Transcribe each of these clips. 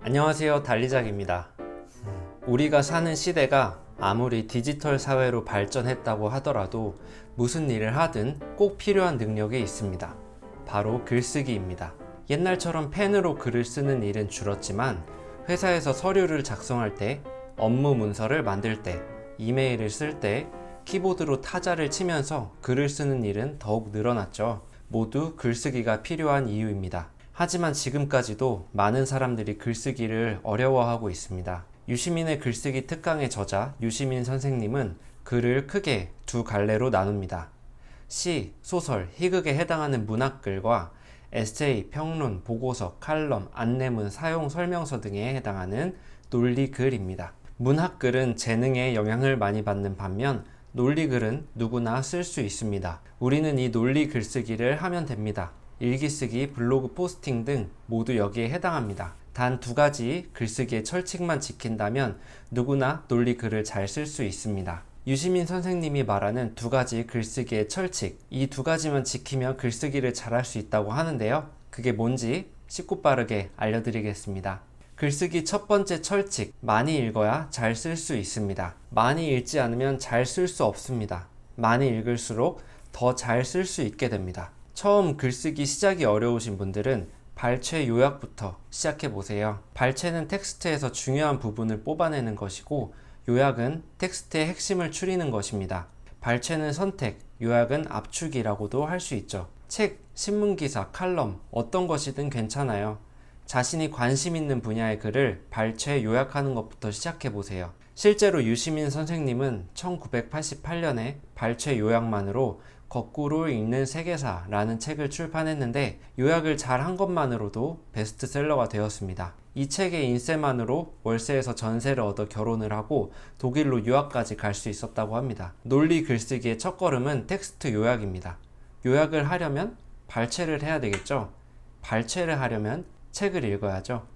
안녕하세요, 달리작입니다. 우리가 사는 시대가 아무리 디지털 사회로 발전했다고 하더라도 무슨 일을 하든 꼭 필요한 능력이 있습니다. 바로 글쓰기입니다. 옛날처럼 펜으로 글을 쓰는 일은 줄었지만 회사에서 서류를 작성할 때, 업무 문서를 만들 때, 이메일을 쓸 때, 키보드로 타자를 치면서 글을 쓰는 일은 더욱 늘어났죠. 모두 글쓰기가 필요한 이유입니다. 하지만 지금까지도 많은 사람들이 글쓰기를 어려워하고 있습니다. 유시민의 글쓰기 특강의 저자 유시민 선생님은 글을 크게 두 갈래로 나눕니다. 시, 소설, 희극에 해당하는 문학글과 에세이, 평론, 보고서, 칼럼, 안내문, 사용 설명서 등에 해당하는 논리글입니다. 문학글은 재능에 영향을 많이 받는 반면 논리글은 누구나 쓸 수 있습니다. 우리는 이 논리 글쓰기를 하면 됩니다. 일기 쓰기, 블로그 포스팅 등 모두 여기에 해당합니다. 단 두 가지 글쓰기의 철칙만 지킨다면 누구나 논리 글을 잘 쓸 수 있습니다. 유시민 선생님이 말하는 두 가지 글쓰기의 철칙, 이 두 가지만 지키면 글쓰기를 잘할 수 있다고 하는데요. 그게 뭔지 쉽고 빠르게 알려드리겠습니다. 글쓰기 첫 번째 철칙, 많이 읽어야 잘 쓸 수 있습니다. 많이 읽지 않으면 잘 쓸 수 없습니다. 많이 읽을수록 더 잘 쓸 수 있게 됩니다. 처음 글쓰기 시작이 어려우신 분들은 발췌 요약부터 시작해보세요. 발췌는 텍스트에서 중요한 부분을 뽑아내는 것이고 요약은 텍스트의 핵심을 추리는 것입니다. 발췌는 선택, 요약은 압축이라고도 할 수 있죠. 책, 신문기사, 칼럼 어떤 것이든 괜찮아요. 자신이 관심 있는 분야의 글을 발췌 요약하는 것부터 시작해보세요. 실제로 유시민 선생님은 1988년에 발췌 요약만으로 거꾸로 읽는 세계사라는 책을 출판했는데 요약을 잘 한 것만으로도 베스트셀러가 되었습니다. 이 책의 인쇄만으로 월세에서 전세를 얻어 결혼을 하고 독일로 유학까지 갈 수 있었다고 합니다. 논리 글쓰기의 첫걸음은 텍스트 요약입니다. 요약을 하려면 발췌를 해야 되겠죠. 발췌를 하려면 책을 읽어야죠.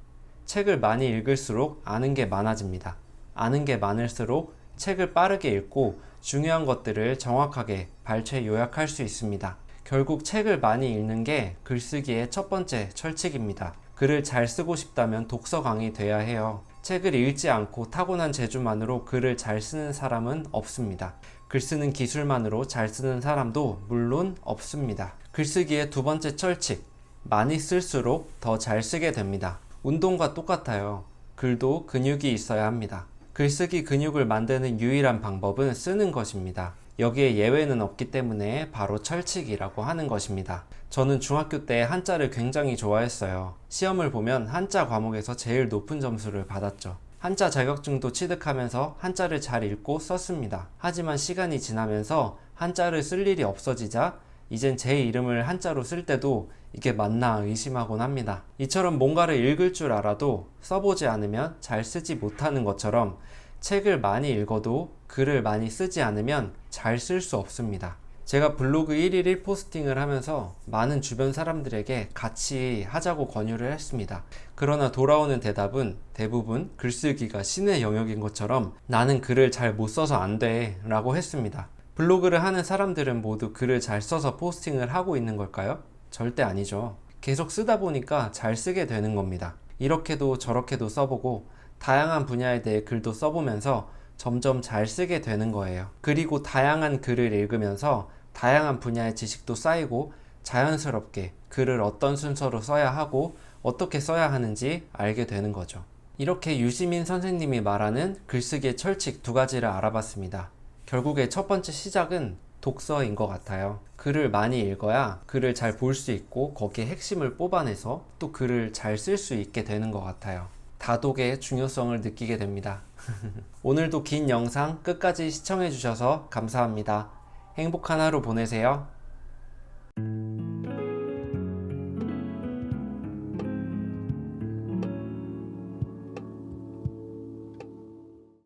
책을 많이 읽을수록 아는 게 많아집니다. 아는 게 많을수록 책을 빠르게 읽고 중요한 것들을 정확하게 발췌 요약할 수 있습니다. 결국 책을 많이 읽는 게 글쓰기의 첫 번째 철칙입니다. 글을 잘 쓰고 싶다면 독서광이 돼야 해요. 책을 읽지 않고 타고난 재주만으로 글을 잘 쓰는 사람은 없습니다. 글 쓰는 기술만으로 잘 쓰는 사람도 물론 없습니다. 글쓰기의 두 번째 철칙, 많이 쓸수록 더 잘 쓰게 됩니다. 운동과 똑같아요. 글도 근육이 있어야 합니다. 글쓰기 근육을 만드는 유일한 방법은 쓰는 것입니다. 여기에 예외는 없기 때문에 바로 철칙이라고 하는 것입니다. 저는 중학교 때 한자를 굉장히 좋아했어요. 시험을 보면 한자 과목에서 제일 높은 점수를 받았죠. 한자 자격증도 취득하면서 한자를 잘 읽고 썼습니다. 하지만 시간이 지나면서 한자를 쓸 일이 없어지자 이젠 제 이름을 한자로 쓸 때도 이게 맞나 의심하곤 합니다. 이처럼 뭔가를 읽을 줄 알아도 써보지 않으면 잘 쓰지 못하는 것처럼 책을 많이 읽어도 글을 많이 쓰지 않으면 잘 쓸 수 없습니다. 제가 블로그 1일 1포스팅을 하면서 많은 주변 사람들에게 같이 하자고 권유를 했습니다. 그러나 돌아오는 대답은 대부분 글쓰기가 신의 영역인 것처럼 나는 글을 잘 못 써서 안 돼 라고 했습니다. 블로그를 하는 사람들은 모두 글을 잘 써서 포스팅을 하고 있는 걸까요? 절대 아니죠. 계속 쓰다 보니까 잘 쓰게 되는 겁니다. 이렇게도 저렇게도 써보고 다양한 분야에 대해 글도 써보면서 점점 잘 쓰게 되는 거예요. 그리고 다양한 글을 읽으면서 다양한 분야의 지식도 쌓이고 자연스럽게 글을 어떤 순서로 써야 하고 어떻게 써야 하는지 알게 되는 거죠. 이렇게 유시민 선생님이 말하는 글쓰기의 철칙 두 가지를 알아봤습니다. 결국에 첫 번째 시작은 독서인 것 같아요. 글을 많이 읽어야 글을 잘 볼 수 있고 거기에 핵심을 뽑아내서 또 글을 잘 쓸 수 있게 되는 것 같아요. 다독의 중요성을 느끼게 됩니다. 오늘도 긴 영상 끝까지 시청해 주셔서 감사합니다. 행복한 하루 보내세요.